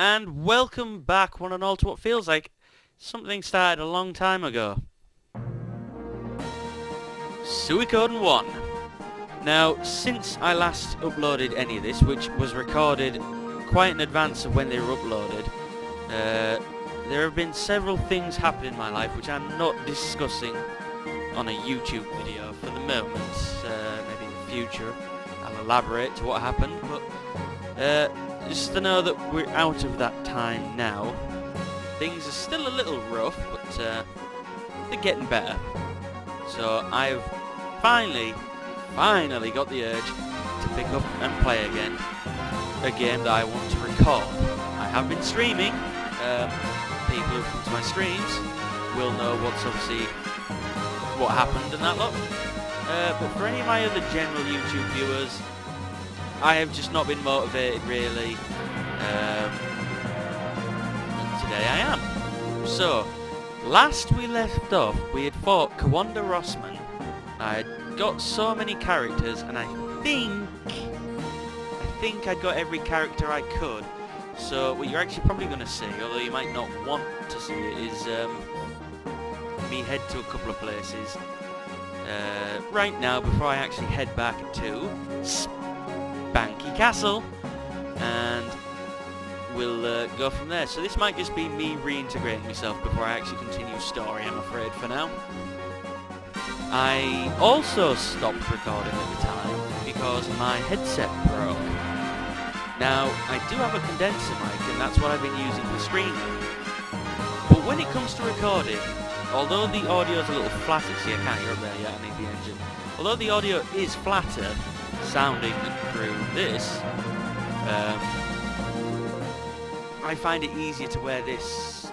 and welcome back one and all to what feels like something started a long time ago. Suikoden 1. Now, since I last uploaded any of this, which was recorded quite in advance of when they were uploaded, there have been several things happen in my life which I'm not discussing on a YouTube video for the moment. Maybe in the future I'll elaborate to what happened, but just to know that we're out of that time now. Things are still a little rough, but they're getting better. So I've finally got the urge to pick up and play again a game that I want to record. I have been streaming. People who've come to my streams will know what's obviously what happened and that lot. But for any of my other general YouTube viewers, I have just not been motivated really. And today I am. So, last we left off, we had fought Kwanda Rossman. I had got so many characters, and I think I'd got every character I could. So what you're actually probably going to see, although you might not want to see it, is me head to a couple of places right now before I actually head back to Spanky Castle, and we'll go from there. So this might just be me reintegrating myself before I actually continue story, I'm afraid, for now. I also stopped recording at the time because my headset broke. Now, I do have a condenser mic, and that's what I've been using for streaming. But when it comes to recording, although the audio is a little flatter, see I can't hear up there yet, I need the engine. Although the audio is flatter, sounding through this, I find it easier to wear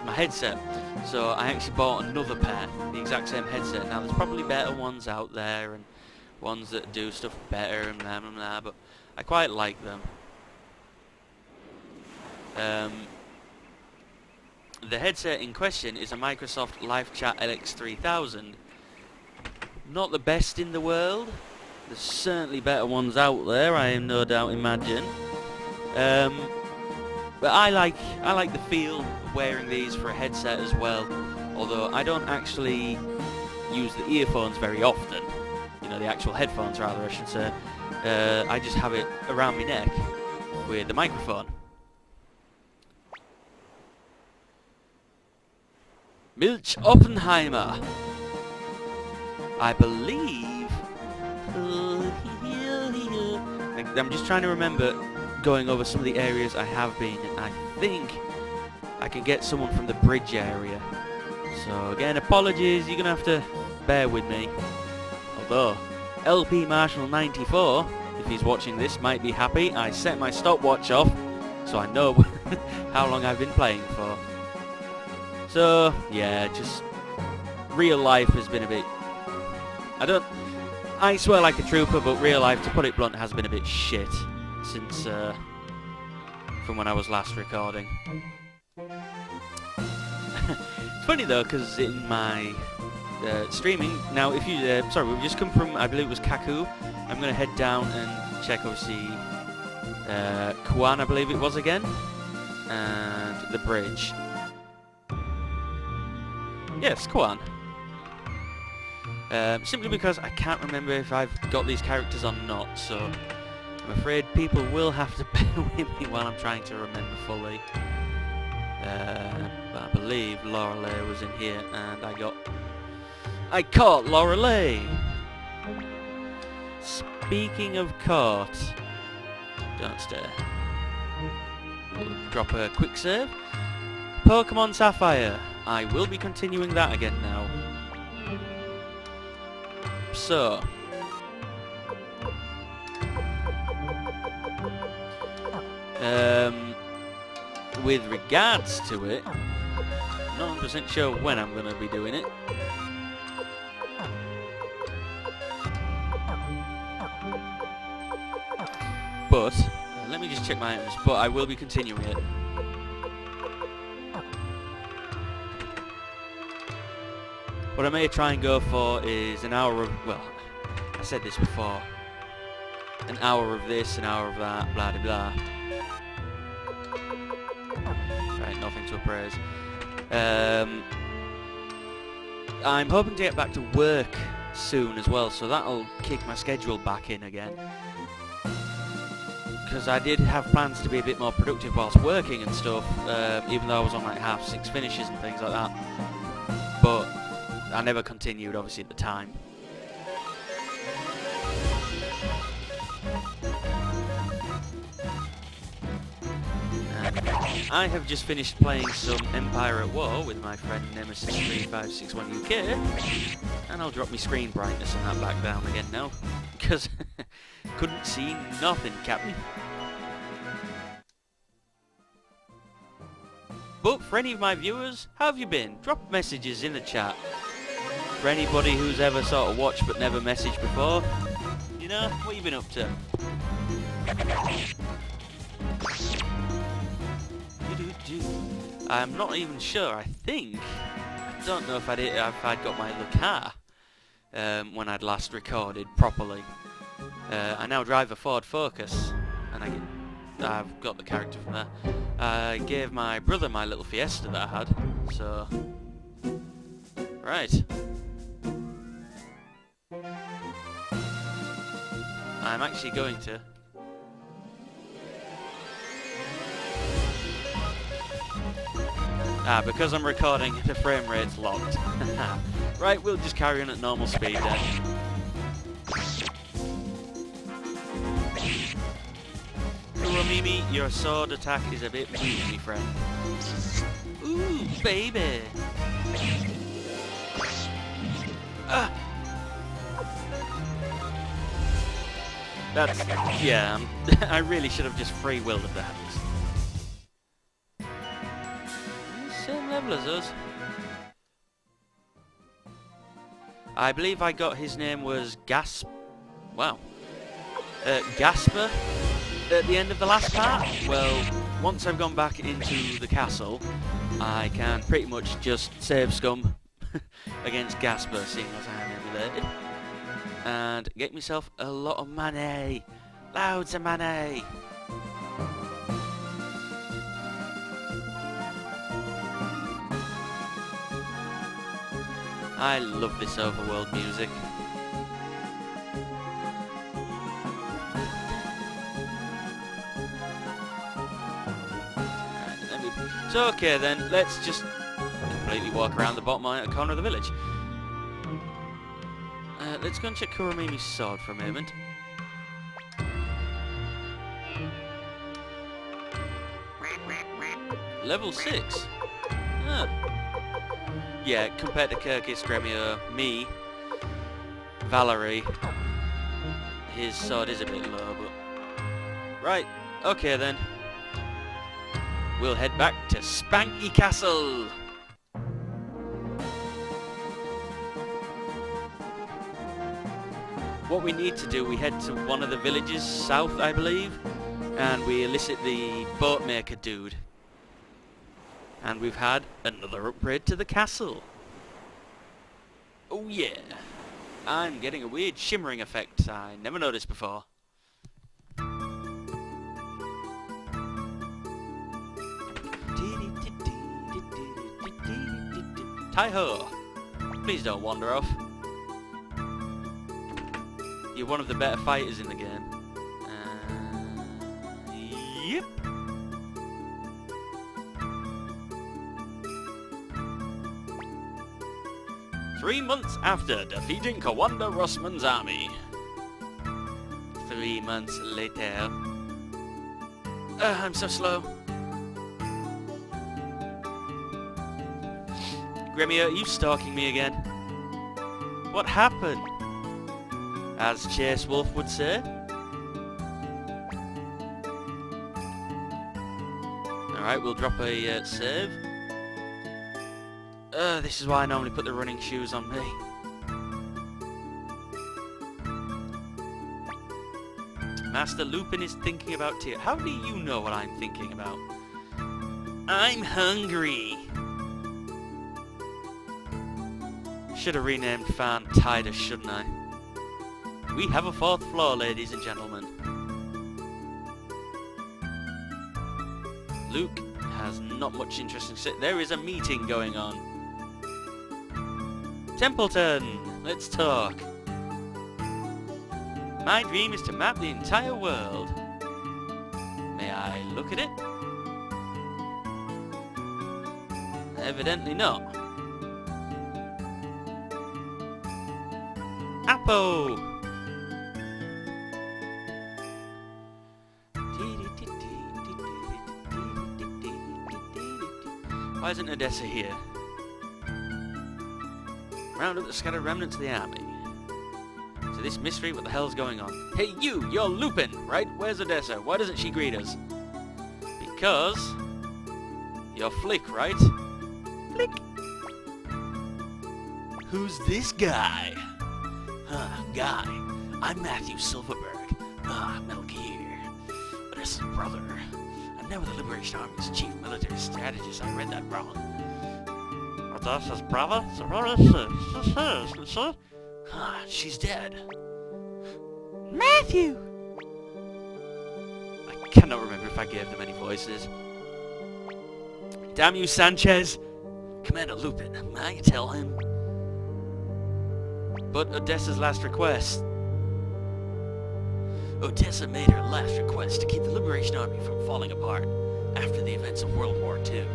my headset. So I actually bought another pair, the exact same headset. Now there's probably better ones out there, and ones that do stuff better and blah blah blah, but I quite like them. The headset in question is a Microsoft LiveChat LX3000. Not the best in the world. There's certainly better ones out there, I am no doubt imagine. But I like the feel of wearing these for a headset as well. Although I don't actually use the earphones very often. You know, the actual headphones rather, I should say. I just have it around my neck with the microphone. Milch Oppenheimer. I believe. I'm just trying to remember going over some of the areas I have been, and I think I can get someone from the bridge area. So again, apologies, you're gonna have to bear with me. Although LP Marshall 94, if he's watching this, might be happy. I set my stopwatch off, so I know how long I've been playing for. So yeah, just real life has been a bit. I swear like a trooper, but real life, to put it blunt, has been a bit shit since from when I was last recording. It's funny though, because in my streaming now, if you sorry, we've just come from, I believe it was Kaku. I'm gonna head down and check obviously Kwanda, I believe it was again, and the bridge. Yes, Kwanda. Simply because I can't remember if I've got these characters or not, so I'm afraid people will have to bear with me while I'm trying to remember fully. But I believe Lorelei was in here, and I caught Lorelei! Speaking of caught, don't stare. Drop a quick save. Pokemon Sapphire. I will be continuing that again now. So, with regards to it, not 100% sure when I'm going to be doing it. But, let me just check my items, but I will be continuing it. What I may try and go for is an hour of, well, I said this before, an hour of this, an hour of that, blah blah blah. nothing to appraise. I'm hoping to get back to work soon as well, so that'll kick my schedule back in again. Because I did have plans to be a bit more productive whilst working and stuff, even though I was on like half 6 finishes and things like that. But I never continued, obviously, at the time. I have just finished playing some Empire at War with my friend Nemesis3561UK, and I'll drop my screen brightness on that back down again now, because couldn't see nothing, Captain. But for any of my viewers, how have you been? Drop messages in the chat. For anybody who's ever sort of watched but never messaged before, you know, what you been up to? I'm not even sure. I don't know if I'd got my car when I'd last recorded properly. I now drive a Ford Focus, and I've got the character from there. I gave my brother my little Fiesta that I had, so right. I'm actually going to. Because I'm recording, the frame rate's locked. Right, we'll just carry on at normal speed then. Mimi, your sword attack is a bit weak, my friend. Ooh, baby! Yeah, I really should have just free-willed that. Same level as us. I believe I got his name was Gasper at the end of the last part. Well, once I've gone back into the castle, I can pretty much just save scum against Gasper, seeing as I am emulated, and get myself a lot of money. Loads of money. I love this overworld music. So okay then, let's just completely walk around the bottom corner of the village. Let's go and check Kuramimi's sword for a moment. Level 6. Yeah, compared to Kirkis, Gremio, me, Valerie, his sword is a bit low, but... Right, okay then. We'll head back to Spanky Castle! What we need to do, we head to one of the villages south, I believe, and we elicit the boatmaker dude. And we've had another upgrade to the castle. Oh yeah. I'm getting a weird shimmering effect I never noticed before. Hi-ho! Please don't wander off. You're one of the better fighters in the game. Yep. 3 months after defeating Kwanda Rossman's army. 3 months later. I'm so slow. Gremio, are you stalking me again? What happened? As Chase Wolf would say. Alright, we'll drop a save. This is why I normally put the running shoes on me. Master Lupin is thinking about tears. How do you know what I'm thinking about? I'm hungry. Should have renamed Fan Titus, shouldn't I? We have a 4th floor, ladies and gentlemen. Luke has not much interesting to say. There is a meeting going on. Templeton, let's talk. My dream is to map the entire world. May I look at it? Evidently not. Apple! Why isn't Odessa here? Round up the scattered remnants of the army. So this mystery, what the hell's going on? Hey you, you're Lupin, right? Where's Odessa? Why doesn't she greet us? Because you're Flick, right? Flick! Who's this guy? Guy. I'm Matthew Silverberg. Metal Gear. Odessa's brother. I'm now with the Liberation Army's chief military strategist. I read that wrong. Odessa's brother? She's dead. Matthew! I cannot remember if I gave them any voices. Damn you, Sanchez! Commander Lupin, may I tell him? But Odessa's last request. Odessa made her last request to keep the Liberation Army from falling apart after the events of World War II.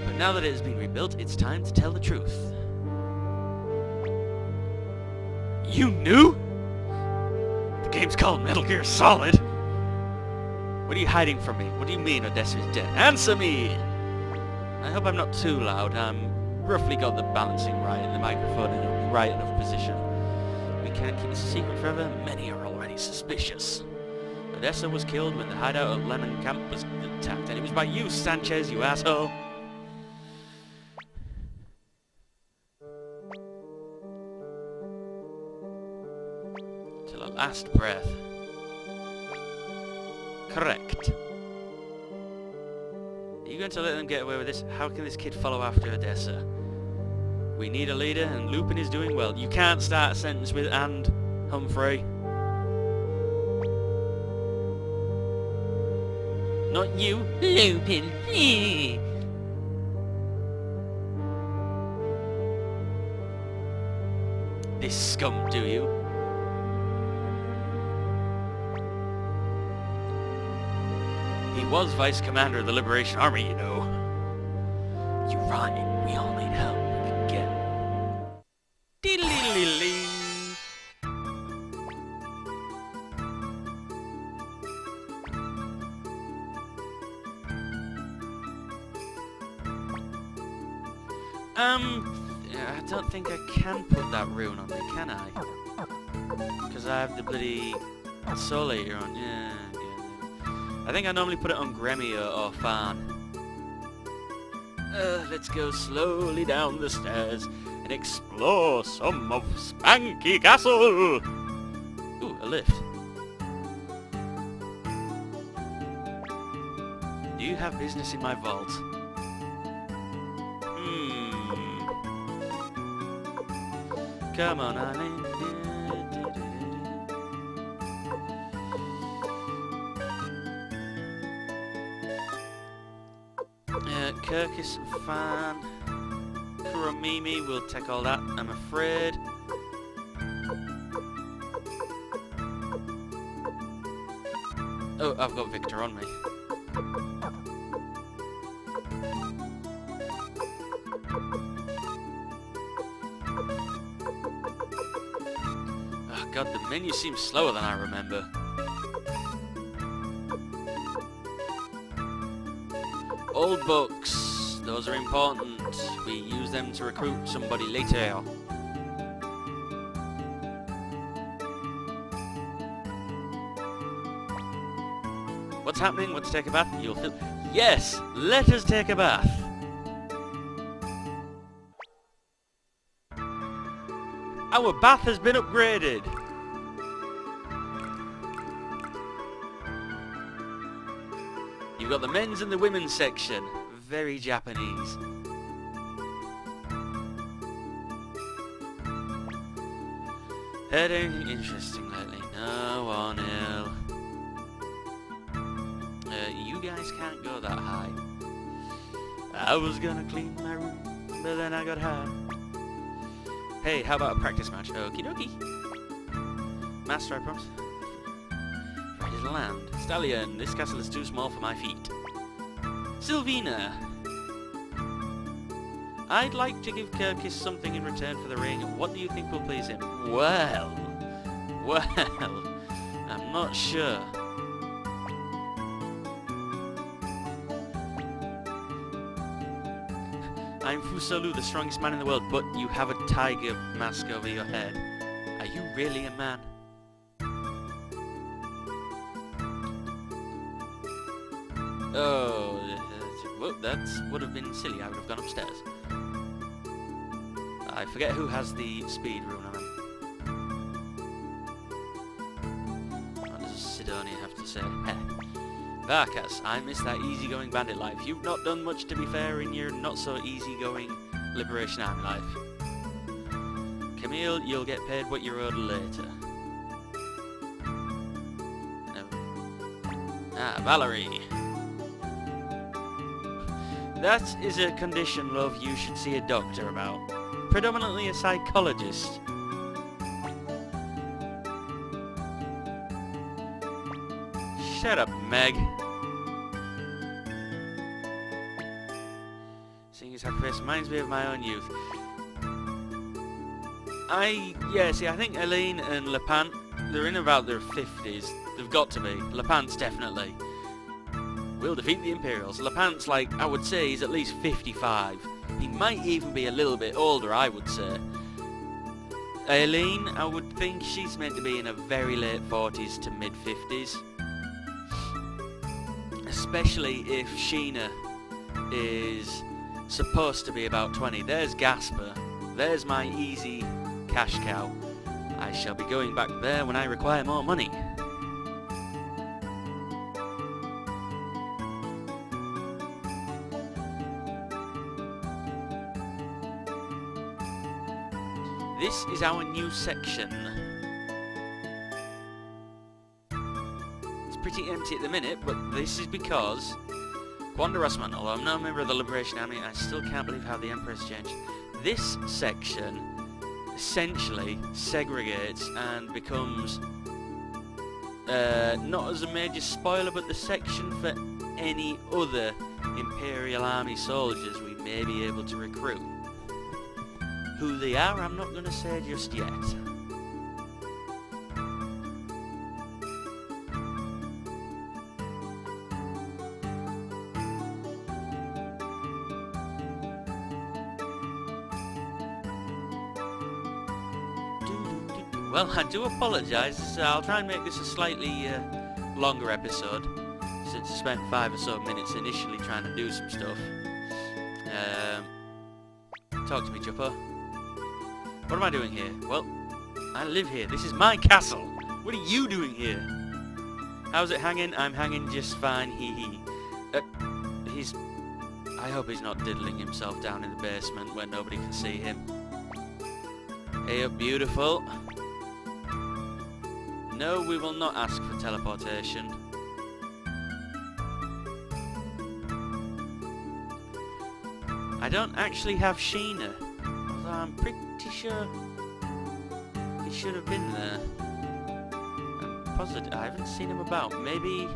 But now that it has been rebuilt, it's time to tell the truth. You knew? The game's called Metal Gear Solid. What are you hiding from me? What do you mean Odessa is dead? Answer me! I hope I'm not too loud. Roughly got the balancing right and the microphone in a right enough position. We can't keep this a secret forever. Many are already suspicious. Odessa was killed when the hideout at Lemon Camp was attacked, and it was by you, Sanchez, you asshole. Till our last breath. Correct. Are you going to let them get away with this? How can this kid follow after Odessa? We need a leader, and Lupin is doing well. You can't start a sentence with "and," Humphrey. Not you, Lupin. This scum, do you? He was Vice Commander of the Liberation Army, you know. You're right. We all need help. We can get. Diddly-lee-lee. I don't think I can put that rune on me, can I? Because I have the bloody Soul Eater on. Yeah. I think I normally put it on Gremio or Farn. Let's go slowly down the stairs and explore some of Spanky Castle! Ooh, a lift. Do you have business in my vault? Come on, Eileen. Kirkus, Fan, Kuromimi will take all that, I'm afraid. Oh, I've got Victor on me. Oh god, the menu seems slower than I remember. Old books, those are important. We use them to recruit somebody later. What's happening? Want to take a bath? You'll feel... Yes! Let us take a bath! Our bath has been upgraded! You've got the men's and the women's section. Very Japanese. Heard anything interesting lately? No one ill. You guys can't go that high. I was gonna clean my room, but then I got high. Hey, how about a practice match? Okie dokie. Master, I promise. Ready to land. Stallion, this castle is too small for my feet. Sylvina. I'd like to give Kirkis something in return for the ring. What do you think will please him? Well, I'm not sure. I'm Fusolu, the strongest man in the world, but you have a tiger mask over your head. Are you really a man? Oh, well, that would have been silly. I would have gone upstairs. I forget who has the speed rune on him. What does Sidonia have to say? Heh. Varkas, I miss that easygoing bandit life. You've not done much, to be fair, in your not-so-easygoing Liberation Army life. Camille, you'll get paid what you're owed later. Valerie. That is a condition, love, you should see a doctor about. Predominantly a psychologist. Shut up, Meg. Seeing his happy face reminds me of my own youth. I think Eileen and Lepant, they're in about their 50s. They've got to be. Lepant's definitely. We'll defeat the Imperials. Lepant's like, I would say he's at least 55. He might even be a little bit older, I would say. Eileen, I would think she's meant to be in her very late 40s to mid-50s. Especially if Sheena is supposed to be about 20. There's Gasper. There's my easy cash cow. I shall be going back there when I require more money. This is our new section. It's pretty empty at the minute, but this is because Kwanda Rossman, although I'm not a member of the Liberation Army, I still can't believe how the Emperor's changed. This section essentially segregates and becomes not as a major spoiler, but the section for any other Imperial Army soldiers we may be able to recruit. Who they are, I'm not going to say just yet. Well, I do apologise. I'll try and make this a slightly longer episode, since I spent 5 or so minutes initially trying to do some stuff. Talk to me, Chuppo. What am I doing here? Well, I live here. This is my castle. What are you doing here? How's it hanging? I'm hanging just fine. Hee. I hope he's not diddling himself down in the basement where nobody can see him. Hey up, beautiful. No, we will not ask for teleportation. I don't actually have Sheena, although I'm pretty sure he should have been there. I'm positive. I haven't seen him about. Maybe...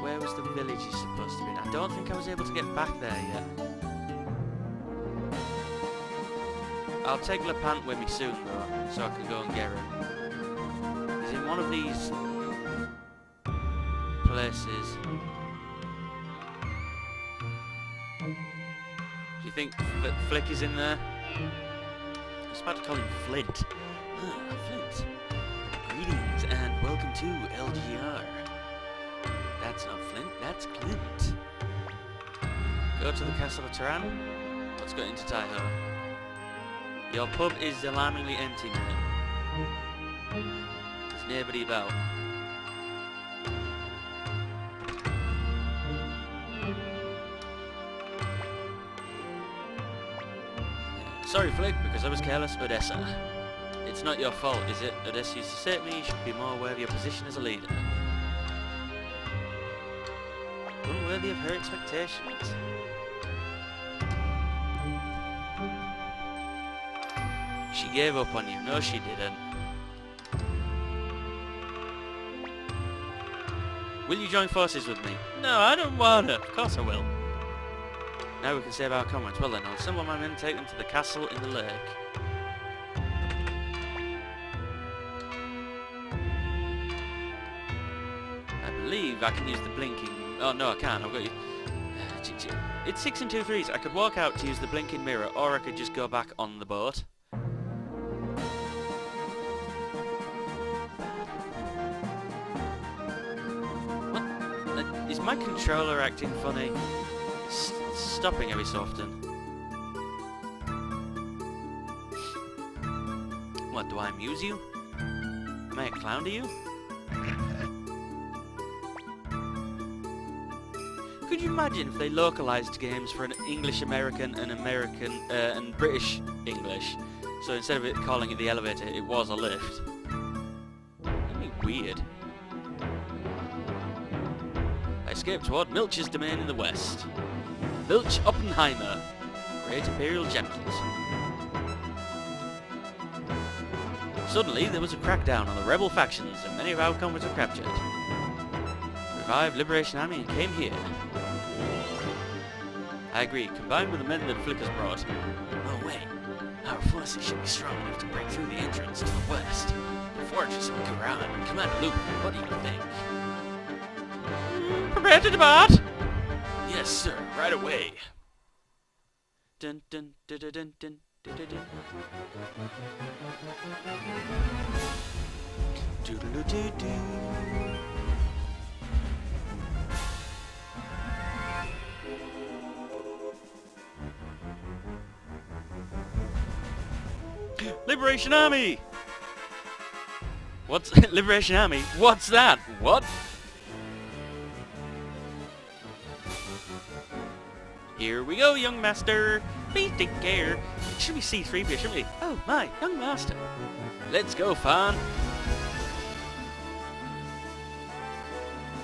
Where was the village he's supposed to be in? I don't think I was able to get back there yet. I'll take Lepant with me soon, though, so I can go and get him. He's in one of these places. Do you think that Flick is in there? I was about to call him Flint. Ah, Flint. Greetings and welcome to LGR. That's not Flint, that's Clint. Go to the Castle of Turan. Let's go into Taiho. Your pub is alarmingly empty, mate. There's nobody about. Sorry, Flick, because I was careless, Odessa. It's not your fault, is it? Odessa used to say to me you should be more aware of your position as a leader. Unworthy of her expectations. She gave up on you. No, she didn't. Will you join forces with me? No, I don't wanna. Of course I will. Now we can save our comrades. Well then, I'll assemble my men and take them to the castle in the lake. I believe I can use the blinking... Oh no, I can't. I've got you... It's 6 and 2 threes. I could walk out to use the blinking mirror, or I could just go back on the boat. What? Is my controller acting funny? It's stopping every so often. What, do I amuse you? Am I a clown to you? Could you imagine if they localized games for an English American and British English? So instead of it calling it the elevator, it was a lift. That'd be weird. I escaped toward Milch's domain in the west. Milch Oppenheimer, Great Imperial Generals. Suddenly there was a crackdown on the rebel factions and many of our comrades were captured. The revived Liberation Army came here. I agree, combined with the men that Flicker's brought. Oh wait, our forces should be strong enough to break through the entrance to the west. The fortress of Quran. Commander Luke, what do you think? Prepare to depart! Yes, sir, right away. Dun dun dun dun dun dun dun dun dun. Doodle-doo-doo. Liberation Army! What's... Liberation Army? What's that? What? Here we go, young master! Please take care! It should be C3 here, shouldn't we? Oh my, young master! Let's go, Fawn!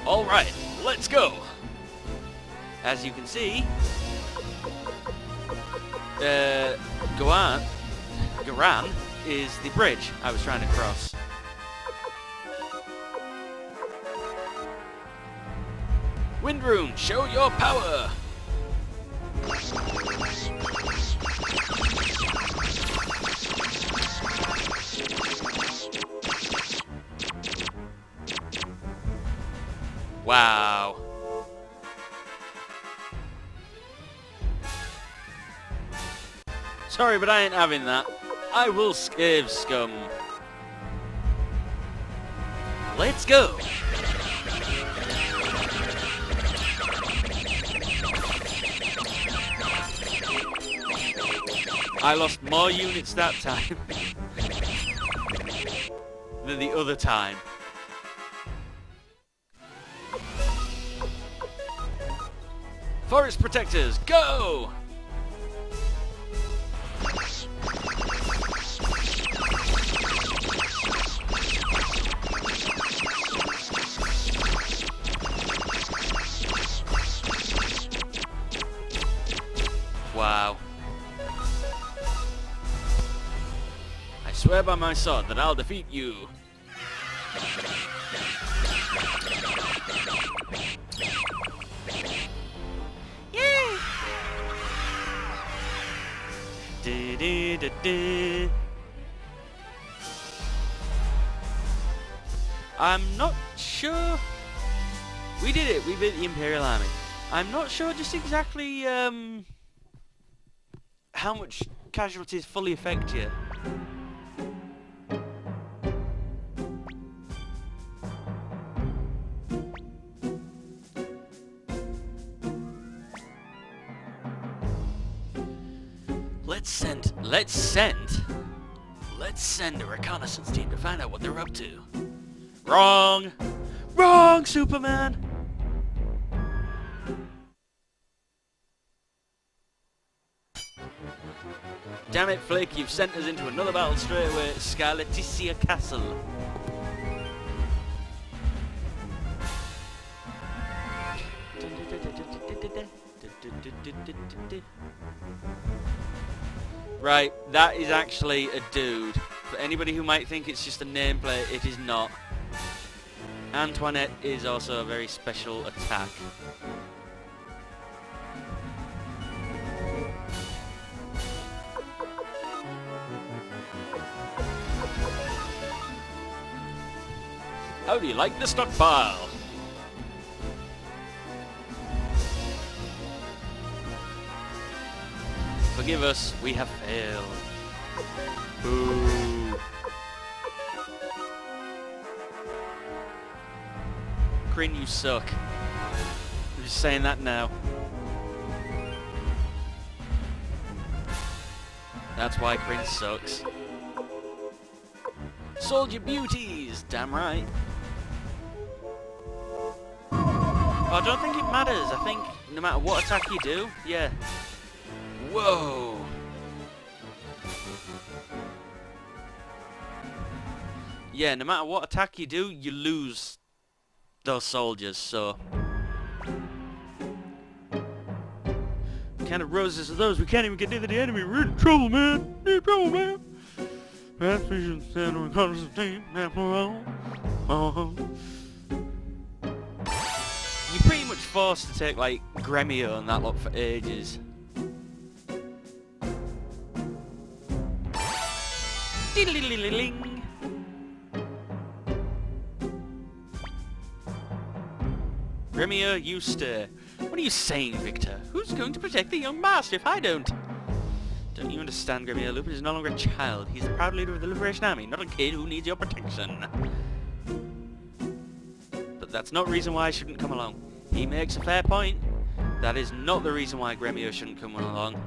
Alright, let's go! As you can see... Garan is the bridge I was trying to cross. Windrune, show your power! Wow. Sorry, but I ain't having that. I will scave scum. Let's go. I lost more units that time than the other time. Forest protectors, go! Wow. I swear by my sword that I'll defeat you. Yay! I'm not sure. We did it. We beat the Imperial Army. I'm not sure just exactly how much casualties fully affect you. Let's send a reconnaissance team to find out what they're up to. Wrong! Wrong, Superman! Damn it, Flick, you've sent us into another battle straight away at Scarleticia Castle. Right, that is actually a dude. For anybody who might think it's just a nameplate, it is not. Antoinette is also a very special attack. How do you like the stockpile? Forgive us, we have failed. Boo. Crin, you suck. I'm just saying that now. That's why Crin sucks. Soldier beauties! Damn right. I don't think it matters. I think no matter what attack you do, yeah. Whoa! Yeah, no matter what attack you do, you lose those soldiers, so... Kind of roses are those, we can't even get near the enemy, we're in trouble, man! We're in trouble, man! That's what you said on Constantine, after all. You're pretty much forced to take, like, Gremio and that lot for ages. Diddly-ling. Gremio, you stay. What are you saying, Victor? Who's going to protect the young master if I don't? Don't you understand, Gremio? Lupin is no longer a child. He's the proud leader of the Liberation Army, not a kid who needs your protection. But that's not reason why I shouldn't come along. He makes a fair point. That is not the reason why Gremio shouldn't come along.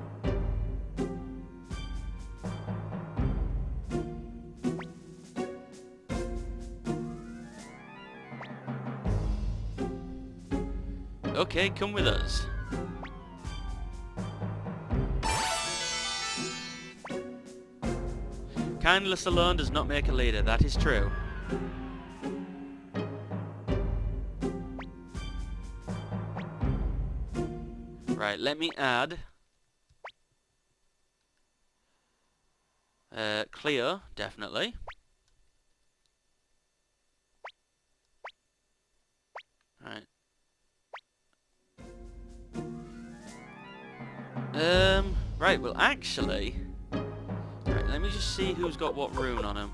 Okay, come with us. Kindness alone does not make a leader, that is true. Right, let me add Cleo, definitely. Right. Right, well actually... Right, let me just see who's got what rune on him.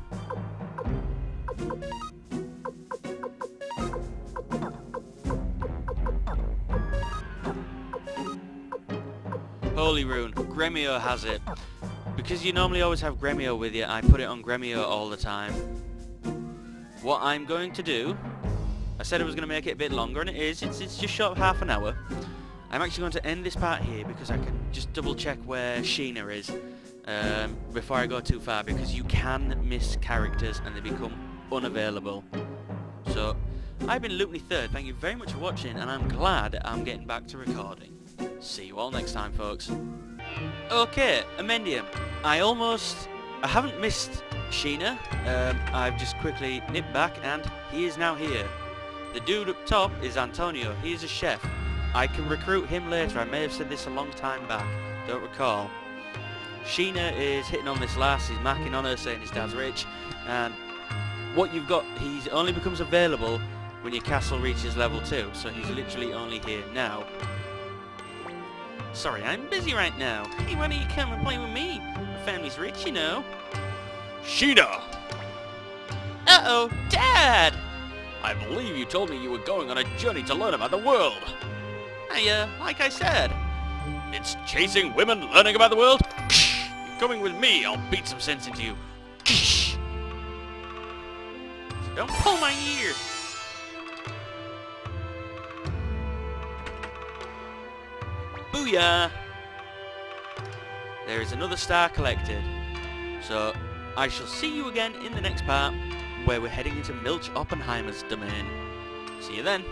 Holy rune. Gremio has it. Because you normally always have Gremio with you, I put it on Gremio all the time. What I'm going to do... I said I was going to make it a bit longer, and it is. It's just short of half an hour. I'm actually going to end this part here because I can just double check where Sheena is before I go too far, because you can miss characters and they become unavailable. So, I've been Lupin3rd, thank you very much for watching, and I'm glad I'm getting back to recording. See you all next time, folks. Okay, Amendium. I haven't missed Sheena. I've just quickly nipped back and he is now here. The dude up top is Antonio, he is a chef. I can recruit him later, I may have said this a long time back, don't recall. Sheena is hitting on this lass, he's macking on her saying his dad's rich, and what you've got, he only becomes available when your castle reaches level 2, so he's literally only here now. Sorry, I'm busy right now. Hey, why don't you come and play with me? My family's rich, you know. Sheena! Uh-oh, Dad! I believe you told me you were going on a journey to learn about the world. Like I said, it's chasing women, learning about the world. You're coming with me, I'll beat some sense into you. So don't pull my ear. Booyah! There is another star collected. So, I shall see you again in the next part, where we're heading into Milch Oppenheimer's domain. See you then.